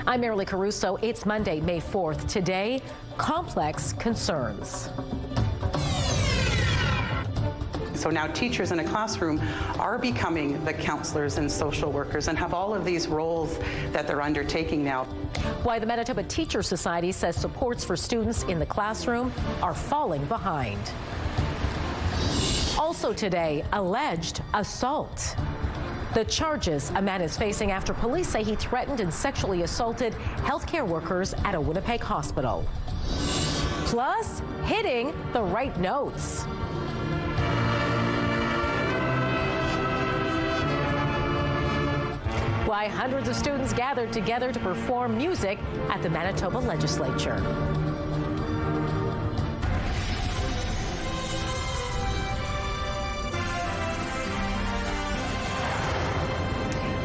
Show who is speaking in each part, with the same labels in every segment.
Speaker 1: I'm Marilee Caruso. It's Monday, May 4th. Today, complex concerns.
Speaker 2: So now teachers in a classroom are becoming the counselors and social workers and have all of these roles that they're undertaking now.
Speaker 1: Why the Manitoba Teacher Society says supports for students in the classroom are falling behind. Also today, alleged assault. The charges a man is facing after police say he threatened and sexually assaulted healthcare workers at a Winnipeg hospital. Plus, hitting the right notes. Why hundreds of students gathered together to perform music at the Manitoba legislature.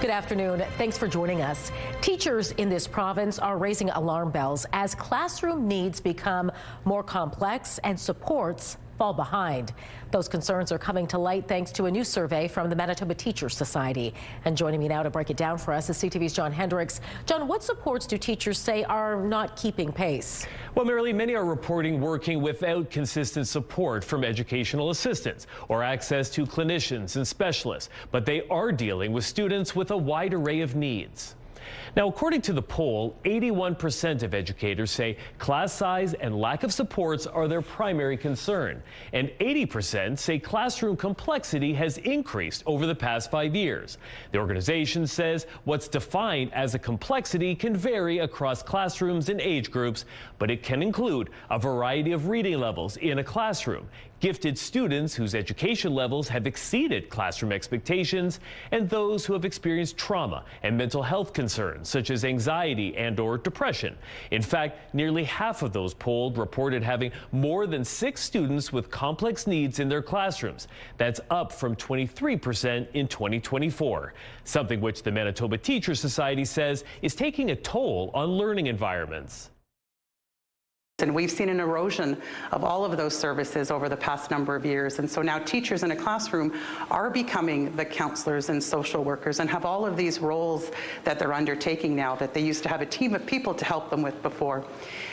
Speaker 1: Good afternoon. Thanks for joining us. Teachers in this province are raising alarm bells as classroom needs become more complex and supports fall behind. Those concerns are coming to light thanks to a new survey from the Manitoba Teacher Society. And joining me now to break it down for us is CTV's John Hendricks. John, what supports do teachers say are not keeping pace?
Speaker 3: Well, Marilee, many are reporting working without consistent support from educational assistants or access to clinicians and specialists, but they are dealing with students with a wide array of needs. Now, according to the poll, 81% of educators say class size and lack of supports are their primary concern, and 80% say classroom complexity has increased over the past 5 years. The organization says what's defined as a complexity can vary across classrooms and age groups, but it can include a variety of reading levels in a classroom, gifted students whose education levels have exceeded classroom expectations, and those who have experienced trauma and mental health concerns such as anxiety and/or depression. In fact, nearly half of those polled reported having more than 6 students with complex needs in their classrooms. That's up from 23% in 2024, something which the Manitoba Teacher Society says is taking a toll on learning environments.
Speaker 2: And we've seen an erosion of all of those services over the past number of years. And so now teachers in a classroom are becoming the counselors and social workers and have all of these roles that they're undertaking now that they used to have a team of people to help them with before.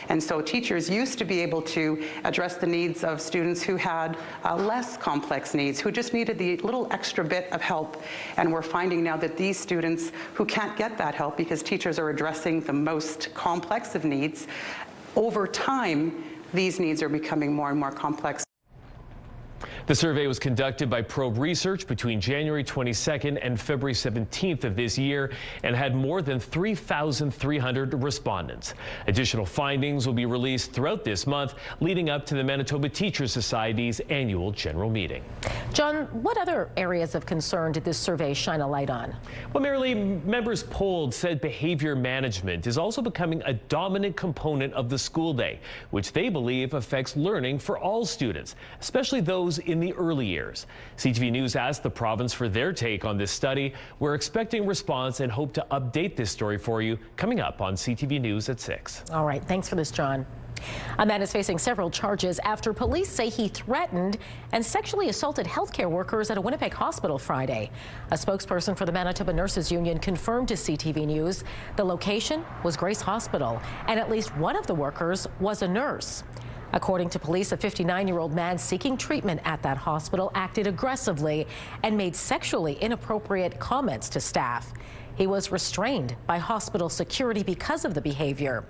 Speaker 2: And so teachers used to be able to address the needs of students who had less complex needs, who just needed the little extra bit of help. And we're finding now that these students who can't get that help because teachers are addressing the most complex of needs, over time, these needs are becoming more and more complex.
Speaker 3: The survey was conducted by Probe Research between January 22nd and February 17th of this year and had more than 3,300 respondents. Additional findings will be released throughout this month, leading up to the Manitoba Teacher Society's annual general meeting.
Speaker 1: John, what other areas of concern did this survey shine a light on?
Speaker 3: Well, Marilee, members polled said behavior management is also becoming a dominant component of the school day, which they believe affects learning for all students, especially those in the early years. CTV News asked the province for their take on this study. We're expecting response and hope to update this story for you coming up on CTV News at 6.
Speaker 1: All right, thanks for this, John. A man is facing several charges after police say he threatened and sexually assaulted healthcare workers at a Winnipeg hospital Friday. A spokesperson for the Manitoba Nurses Union confirmed to CTV News the location was Grace Hospital and at least one of the workers was a nurse. According to police, a 59-year-old man seeking treatment at that hospital acted aggressively and made sexually inappropriate comments to staff. He was restrained by hospital security because of the behavior.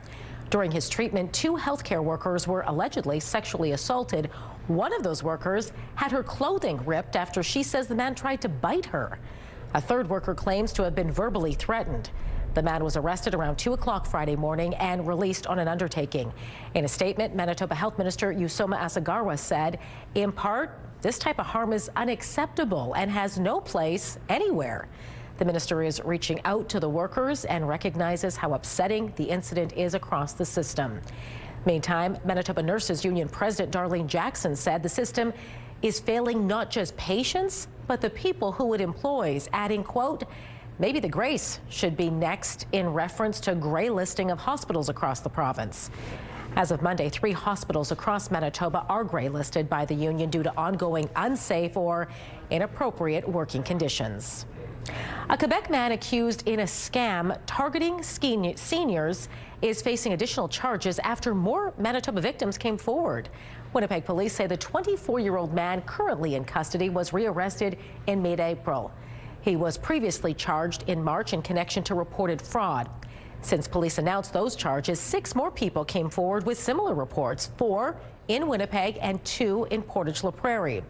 Speaker 1: During his treatment, 2 healthcare workers were allegedly sexually assaulted. One of those workers had her clothing ripped after she says the man tried to bite her. A third worker claims to have been verbally threatened. The man was arrested around 2 o'clock Friday morning and released on an undertaking. In a statement, Manitoba Health Minister Usoma Assegarwa said, in part, this type of harm is unacceptable and has no place anywhere. The minister is reaching out to the workers and recognizes how upsetting the incident is across the system. Meantime, Manitoba Nurses Union President Darlene Jackson said the system is failing not just patients, but the people who it employs, adding, quote, maybe the Grace should be next in reference to gray listing of hospitals across the province. As of Monday, 3 hospitals across Manitoba are gray listed by the union due to ongoing unsafe or inappropriate working conditions. A Quebec man accused in a scam targeting seniors is facing additional charges after more Manitoba victims came forward. Winnipeg police say the 24-year-old man currently in custody was rearrested in mid-April. He was previously charged in March in connection to reported fraud. Since police announced those charges, 6 more people came forward with similar reports, 4 in Winnipeg and 2 in Portage-la Prairie.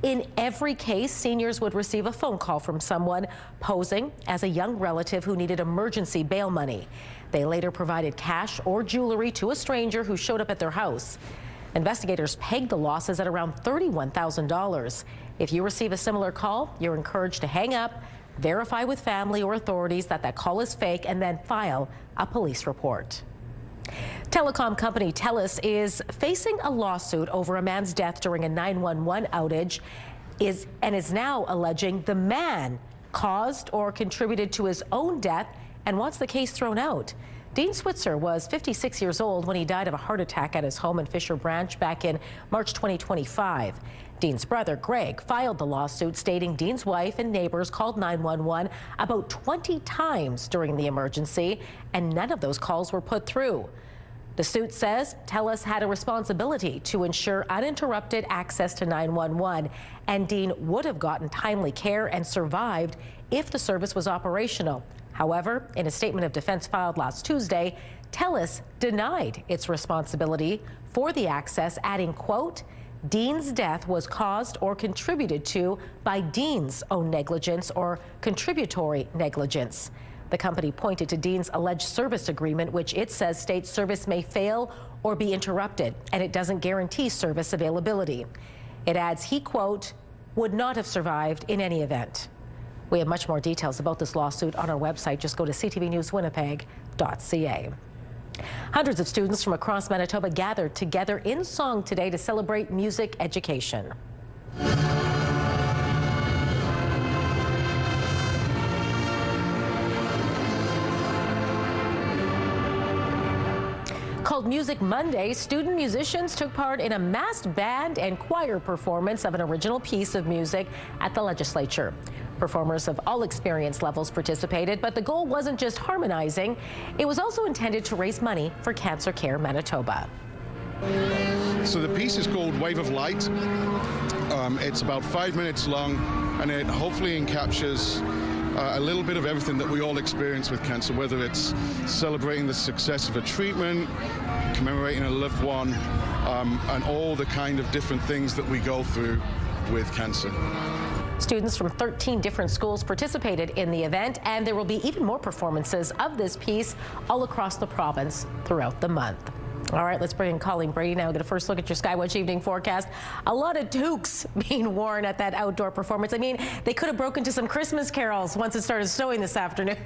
Speaker 1: In every case, seniors would receive a phone call from someone posing as a young relative who needed emergency bail money. They later provided cash or jewelry to a stranger who showed up at their house. Investigators pegged the losses at around $31,000. If you receive a similar call, you're encouraged to hang up, verify with family or authorities that that call is fake, and then file a police report. Telecom company Telus is facing a lawsuit over a man's death during a 911 outage and is now alleging the man caused or contributed to his own death and wants the case thrown out. Dean Switzer was 56 years old when he died of a heart attack at his home in Fisher Branch back in March 2025. Dean's brother, Greg, filed the lawsuit stating Dean's wife and neighbors called 911 about 20 times during the emergency, and none of those calls were put through. The suit says Telus had a responsibility to ensure uninterrupted access to 911, and Dean would have gotten timely care and survived if the service was operational. However, in a statement of defense filed last Tuesday, Telus denied its responsibility for the access, adding, quote, Dean's death was caused or contributed to by Dean's own negligence or contributory negligence. The company pointed to Dean's alleged service agreement, which it says states service may fail or be interrupted, and it doesn't guarantee service availability. It adds he, quote, would not have survived in any event. We have much more details about this lawsuit on our website. Just go to ctvnewswinnipeg.ca. Hundreds of students from across Manitoba gathered together in song today to celebrate music education. Called Music Monday, student musicians took part in a massed band and choir performance of an original piece of music at the legislature. Performers of all experience levels participated, but the goal wasn't just harmonizing. It was also intended to raise money for Cancer Care Manitoba.
Speaker 4: So the piece is called Wave of Light. It's about 5 minutes long, and it hopefully encaptures a little bit of everything that we all experience with cancer, whether it's celebrating the success of a treatment, commemorating a loved one, and all the kind of different things that we go through with cancer.
Speaker 1: Students from 13 different schools participated in the event, and there will be even more performances of this piece all across the province throughout the month. All right, let's bring in Colleen Brady now. Get a first look at your Skywatch evening forecast. A lot of toques being worn at that outdoor performance. I mean, they could have broken into some Christmas carols once it started snowing this afternoon.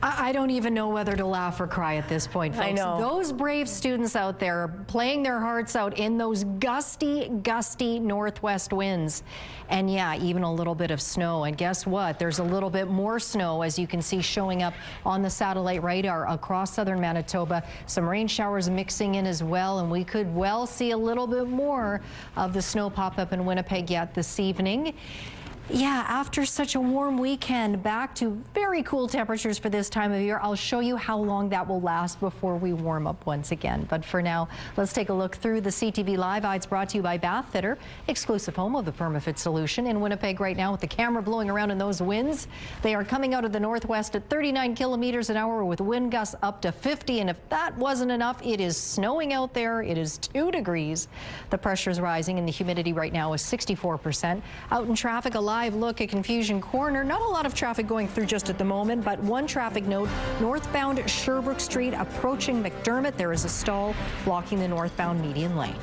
Speaker 5: I don't even know whether to laugh or cry at this point, folks.
Speaker 1: I know.
Speaker 5: Those brave students out there playing their hearts out in those gusty, gusty northwest winds. And yeah, even a little bit of snow. And guess what? There's a little bit more snow, as you can see, showing up on the satellite radar across southern Manitoba. Some rain showers mixing in as well, and we could well see a little bit more of the snow pop up in Winnipeg yet this evening. Yeah, after such a warm weekend, back to very cool temperatures for this time of year. I'll show you how long that will last before we warm up once again. But for now, let's take a look through the CTV Live Eye. It's brought to you by Bath Fitter, exclusive home of the PermaFit solution in Winnipeg right now with the camera blowing around in those winds. They are coming out of the northwest at 39 kilometers an hour with wind gusts up to 50. And if that wasn't enough, it is snowing out there. It is 2 degrees. The pressure is rising and the humidity right now is 64%. Out in traffic, a live look at Confusion Corner. Not a lot of traffic going through just at the moment, but one traffic note, northbound Sherbrooke Street approaching McDermott. There is a stall blocking the northbound median lane.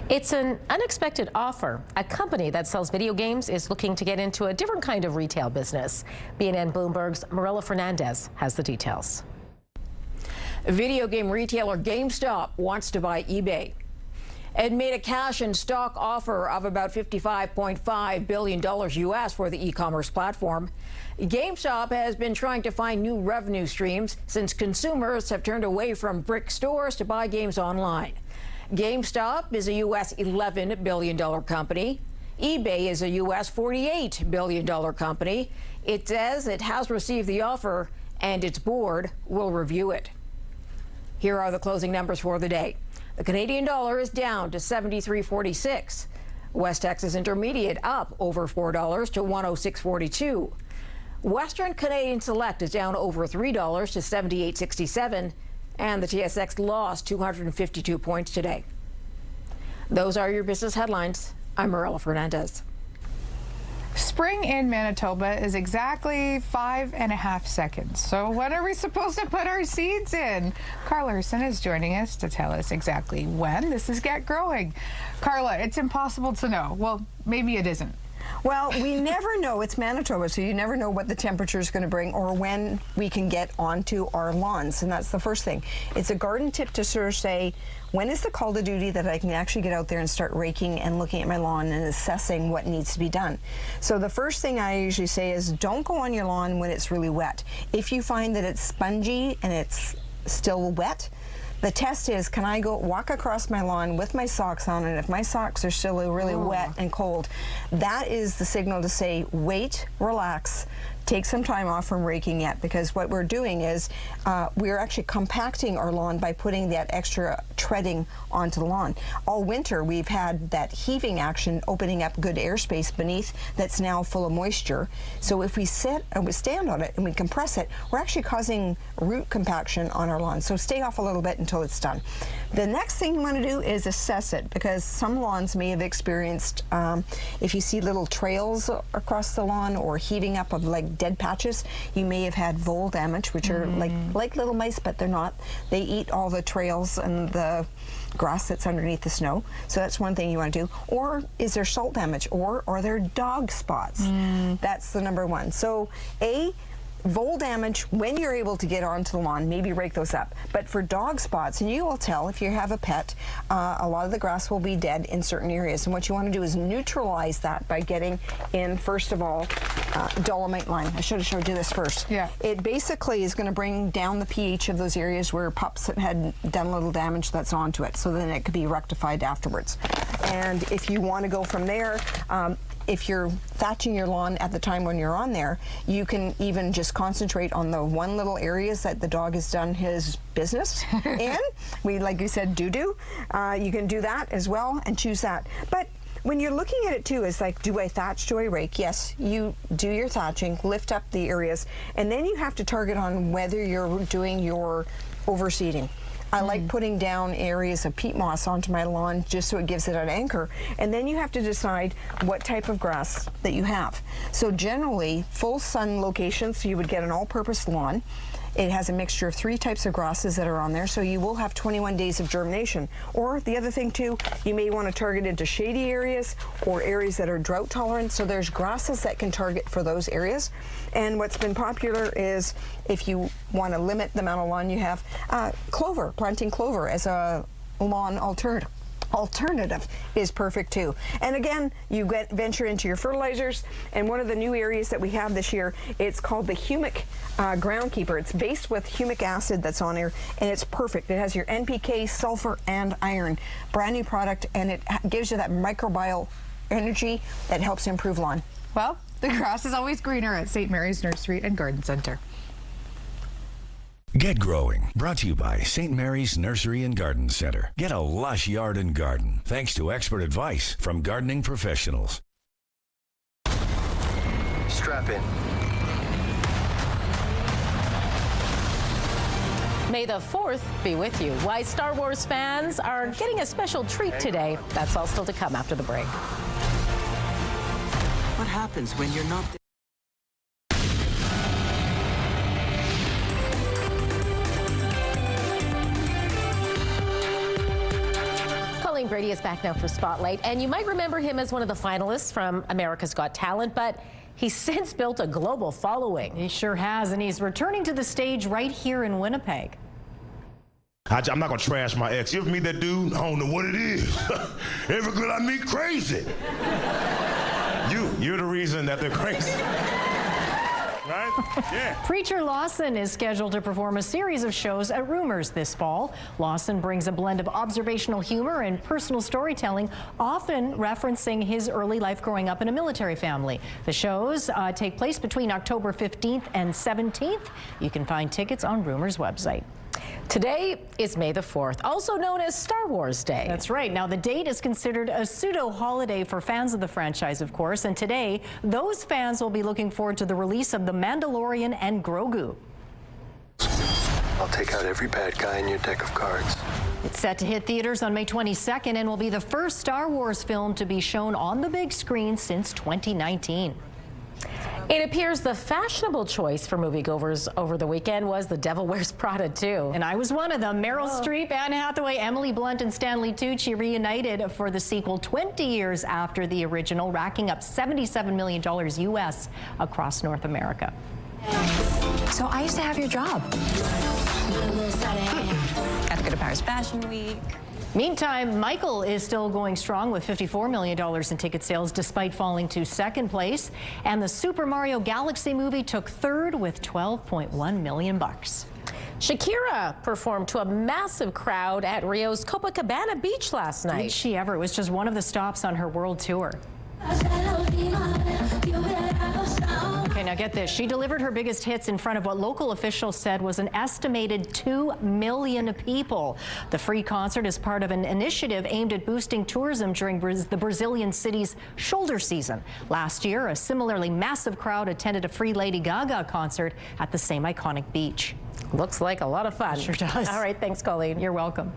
Speaker 1: It's an unexpected offer. A company that sells video games is looking to get into a different kind of retail business. BNN Bloomberg's Marilla Fernandez has the details.
Speaker 6: Video game retailer GameStop wants to buy eBay. It made a cash and stock offer of about $55.5 billion US for the e-commerce platform. GameStop has been trying to find new revenue streams since consumers have turned away from brick stores to buy games online. GameStop is a US $11 billion company. eBay is a U.S. $48 billion company. It says it has received the offer and its board will review it. Here are the closing numbers for the day. The Canadian dollar is down to 73.46. West Texas Intermediate up over $4 to 106.42. Western Canadian Select is down over $3 to 78.67. And the TSX lost 252 points today. Those are your business headlines. I'm Marilla Fernandez.
Speaker 7: Spring in Manitoba is exactly 5.5 seconds. So when are we supposed to put our seeds in? Carla Larson is joining us to tell us exactly when this is Get Growing. Carla, it's impossible to know. Well, maybe it isn't.
Speaker 8: Well, we never know. It's Manitoba, so you never know what the temperature is going to bring or when we can get onto our lawns, and that's the first thing. It's a garden tip to sort of say, when is the call to duty that I can actually get out there and start raking and looking at my lawn and assessing what needs to be done? So the first thing I usually say is don't go on your lawn when it's really wet. If you find that it's spongy and it's still wet, the test is, can I go walk across my lawn with my socks on, and if my socks are still really wet and cold, that is the signal to say, wait, relax, take some time off from raking yet, because what we're doing is we're actually compacting our lawn by putting that extra treading onto the lawn. All winter we've had that heaving action, opening up good airspace beneath that's now full of moisture. So if we sit and we stand on it and we compress it, we're actually causing root compaction on our lawn. So stay off a little bit until it's done. The next thing you want to do is assess it, because some lawns may have experienced, if you see little trails across the lawn or heaving up of like dead patches, you may have had vole damage, which are like little mice, but they're not. They eat all the trails and the grass that's underneath the snow. So that's one thing you want to do. Or is there salt damage, or are there dog spots? That's the number one. So vole damage, when you're able to get onto the lawn, maybe rake those up. But for dog spots, and you will tell if you have a pet, a lot of the grass will be dead in certain areas. And what you want to do is neutralize that by getting in, first of all, dolomite lime. I should have showed you this first.
Speaker 7: Yeah.
Speaker 8: It basically is going to bring down the pH of those areas where pups had done a little damage that's onto it, so then it could be rectified afterwards. And if you want to go from there, if you're thatching your lawn at the time when you're on there, you can even just concentrate on the one little areas that the dog has done his business in. Like you said, doo-doo. You can do that as well and choose that. But when you're looking at it too, it's like, do I thatch, do I rake? Yes, you do your thatching, lift up the areas, and then you have to target on whether you're doing your overseeding. I like putting down areas of peat moss onto my lawn just so it gives it an anchor. And then you have to decide what type of grass that you have. So generally, full sun locations, you would get an all-purpose lawn. It has a mixture of 3 types of grasses that are on there, so you will have 21 days of germination. Or the other thing too, you may want to target into shady areas or areas that are drought tolerant, so there's grasses that can target for those areas. And what's been popular is, if you want to limit the amount of lawn you have, clover, planting clover as a lawn alternative is perfect too. And again, you venture into your fertilizers, and one of the new areas that we have this year, it's called the humic groundkeeper. It's based with humic acid that's on here, and it's perfect. It has your NPK, sulfur, and iron. Brand new product, and it gives you that microbial energy that helps improve lawn.
Speaker 7: Well, the grass is always greener at St. Mary's Nursery and Garden Center.
Speaker 9: Get Growing, brought to you by St. Mary's Nursery and Garden Center. Get a lush yard and garden, thanks to expert advice from gardening professionals.
Speaker 10: Strap in.
Speaker 1: May the 4th be with you. Why Star Wars fans are getting a special treat today. That's all still to come after the break.
Speaker 11: What happens when you're not there?
Speaker 1: Colleen Brady is back now for Spotlight, and you might remember him as one of the finalists from America's Got Talent, but he's since built a global following.
Speaker 5: He sure has, and he's returning to the stage right here in Winnipeg.
Speaker 12: I'm not gonna trash my ex. If me that dude, I don't know what it is. Every girl I meet crazy. You're the reason that they're crazy. right? Yeah.
Speaker 5: Preacher Lawson is scheduled to perform a series of shows at Rumors this fall. Lawson brings a blend of observational humor and personal storytelling, often referencing his early life growing up in a military family. The shows take place between October 15th and 17th. You can find tickets on Rumors website.
Speaker 1: Today is May the 4th, also known as Star Wars Day.
Speaker 5: That's right. Now, the date is considered a pseudo-holiday for fans of the franchise, of course, and today, those fans will be looking forward to the release of The Mandalorian and Grogu.
Speaker 10: I'll take out every bad guy in your deck of cards.
Speaker 5: It's set to hit theaters on May 22nd and will be the first Star Wars film to be shown on the big screen since 2019.
Speaker 1: It appears the fashionable choice for moviegoers over the weekend was The Devil Wears Prada 2.
Speaker 5: And I was one of them. Meryl Streep, Anne Hathaway, Emily Blunt, and Stanley Tucci reunited for the sequel 20 years after the original, racking up $77 million US across North America.
Speaker 13: So I used to have your job. Got to go to Paris Fashion Week.
Speaker 5: Meantime, Michael is still going strong with $54 million in ticket sales despite falling to second place. And the Super Mario Galaxy movie took third with $12.1 million.
Speaker 1: Shakira performed to a massive crowd at Rio's Copacabana Beach last night.
Speaker 5: Did she ever? It was just one of the stops on her world tour. Okay, now get this. She delivered her biggest hits in front of what local officials said was an estimated 2 million people. The free concert is part of an initiative aimed at boosting tourism during the Brazilian city's shoulder season. Last year, a similarly massive crowd attended a free Lady Gaga concert at the same iconic beach.
Speaker 1: Looks like a lot of fun.
Speaker 5: Sure does.
Speaker 1: All right, thanks, Colleen.
Speaker 5: You're welcome.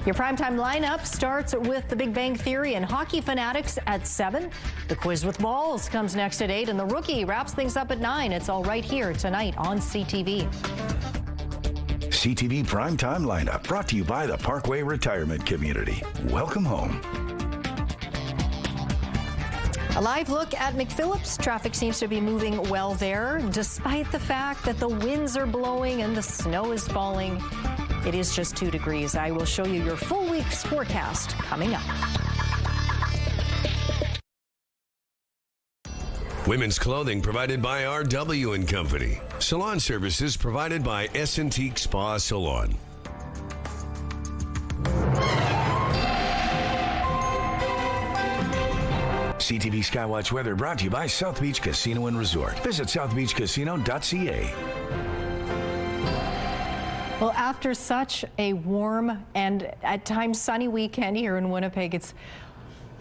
Speaker 5: Your primetime lineup starts with The Big Bang Theory and Hockey Fanatics at 7. The Quiz with Balls comes next at 8, and The Rookie wraps things up at 9. It's all right here tonight on CTV.
Speaker 9: CTV Primetime Lineup, brought to you by the Parkway Retirement Community. Welcome home.
Speaker 5: A live look at McPhillips. Traffic seems to be moving well there, despite the fact that the winds are blowing and the snow is falling. It is just 2 degrees. I will show you your full week's forecast coming up.
Speaker 14: Women's clothing provided by RW & Company. Salon services provided by S&Teak Spa Salon.
Speaker 9: CTV Skywatch weather brought to you by South Beach Casino and Resort. Visit southbeachcasino.ca.
Speaker 5: Well, after such a warm and at times sunny weekend here in Winnipeg, it's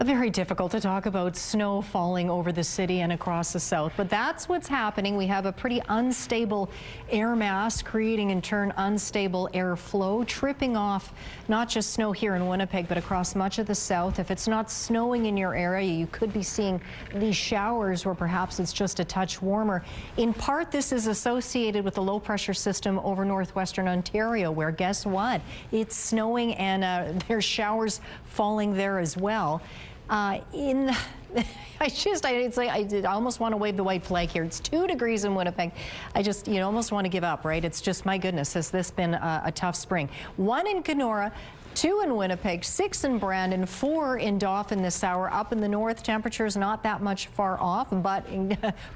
Speaker 5: very difficult to talk about snow falling over the city and across the south, but that's what's happening. We have a pretty unstable air mass creating in turn unstable airflow, tripping off not just snow here in Winnipeg, but across much of the south. If it's not snowing in your area, you could be seeing these showers where perhaps it's just a touch warmer. In part, this is associated with the low pressure system over northwestern Ontario, where guess what? It's snowing and there's showers falling there as well. I almost want to wave the white flag here. It's 2 degrees in Winnipeg. You almost want to give up, right? It's just, my goodness, has this been a tough spring? 1 in Kenora, 2 in Winnipeg, 6 in Brandon, 4 in Dauphin this hour. Up in the north, temperatures not that much far off, but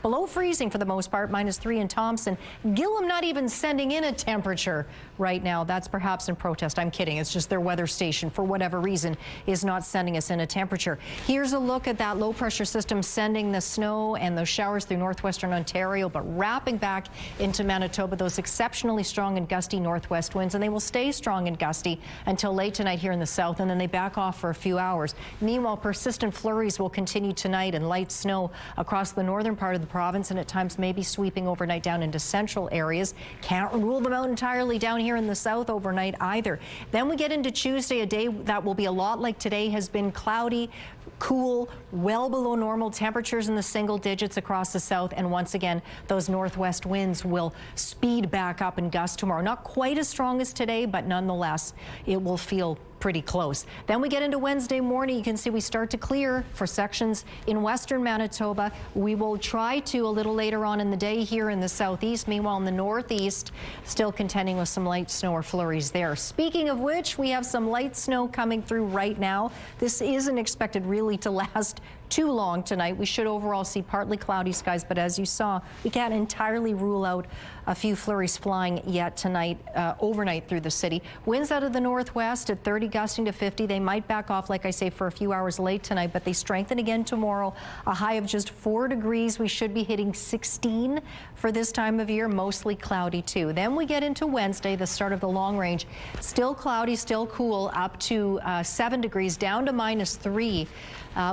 Speaker 5: below freezing for the most part, -3 in Thompson. Gillam not even sending in a temperature right now. That's perhaps in protest. I'm kidding. It's just their weather station, for whatever reason, is not sending us in a temperature. Here's a look at that low pressure system sending the snow and those showers through northwestern Ontario, but wrapping back into Manitoba, those exceptionally strong and gusty northwest winds, and they will stay strong and gusty until late tonight here in the south, and then they back off for a few hours. Meanwhile, persistent flurries will continue tonight, and light snow across the northern part of the province, and at times maybe sweeping overnight down into central areas. Can't rule them out entirely down here in the south overnight either. Then we get into Tuesday, a day that will be a lot like today. Has been cloudy, cool, well below normal temperatures in the single digits across the south, and once again those northwest winds will speed back up and gust tomorrow. Not quite as strong as today, but nonetheless it will feel pretty close. Then we get into Wednesday morning. You can see we start to clear for sections in western Manitoba. We will try to a little later on in the day here in the southeast. Meanwhile, in the northeast, still contending with some light snow or flurries there. Speaking of which, we have some light snow coming through right now. This isn't expected really to last too long tonight. We should overall see partly cloudy skies, but as you saw, we can't entirely rule out a few flurries flying yet tonight, overnight through the city. Winds out of the northwest at 30, gusting to 50. They might back off, like I say, for a few hours late tonight, but they strengthen again tomorrow. A high of just 4 degrees. We should be hitting 16 for this time of year, mostly cloudy too. Then we get into Wednesday, the start of the long range. Still cloudy, still cool, up to 7 degrees, down to -3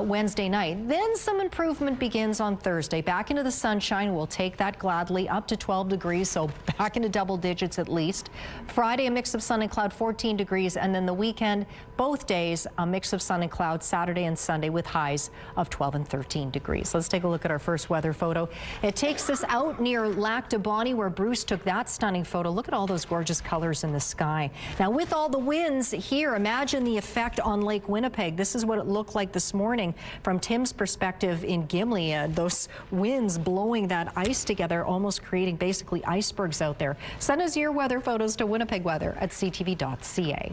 Speaker 5: Wednesday night. Then some improvement begins on Thursday. Back into the sunshine. We'll take that gladly, up to 12 degrees, so back into double digits at least. Friday, a mix of sun and cloud, 14 degrees, and then the weekend, both days, a mix of sun and cloud, Saturday and Sunday, with highs of 12 and 13 degrees. Let's take a look at our first weather photo. It takes us out near Lac de Bonnie, where Bruce took that stunning photo. Look at all those gorgeous colors in the sky. Now, with all the winds here, imagine the effect on Lake Winnipeg. This is what it looked like this morning from Tim's perspective in Gimli. Those winds blowing that ice together, almost creating basically icebergs out there. Send us your weather photos to Winnipeg Weather at ctv.ca.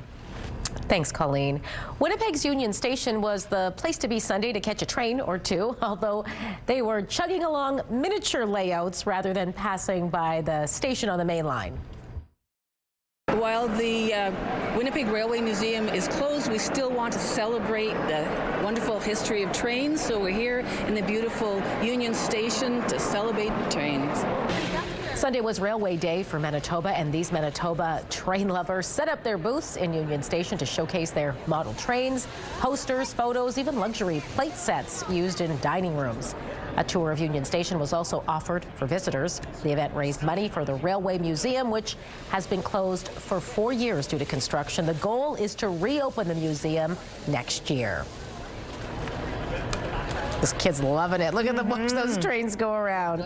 Speaker 1: Thanks, Colleen. Winnipeg's Union Station was the place to be Sunday to catch a train or two, although they were chugging along miniature layouts rather than passing by the station on the main line.
Speaker 15: While the Winnipeg Railway Museum is closed, we still want to celebrate the wonderful history of trains, so we're here in the beautiful Union Station to celebrate trains.
Speaker 1: Sunday was Railway Day for Manitoba, and these Manitoba train lovers set up their booths in Union Station to showcase their model trains, posters, photos, even luxury plate sets used in dining rooms. A tour of Union Station was also offered for visitors. The event raised money for the Railway Museum, which has been closed for 4 years due to construction. The goal is to reopen the museum next year. This kid's loving it. Look at the watch those trains go around.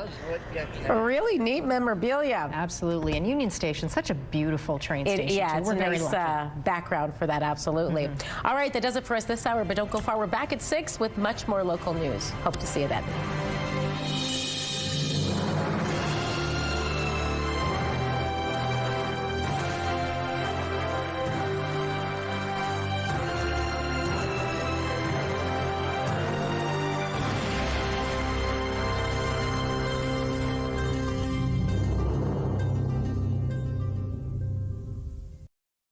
Speaker 1: Really neat memorabilia.
Speaker 5: Absolutely. And Union Station, such a beautiful train station.
Speaker 1: Yeah, it's
Speaker 5: We're
Speaker 1: a
Speaker 5: very
Speaker 1: nice background for that, absolutely. All right, that does it for us this hour, but don't go far. We're back at 6 with much more local news. Hope to see you then.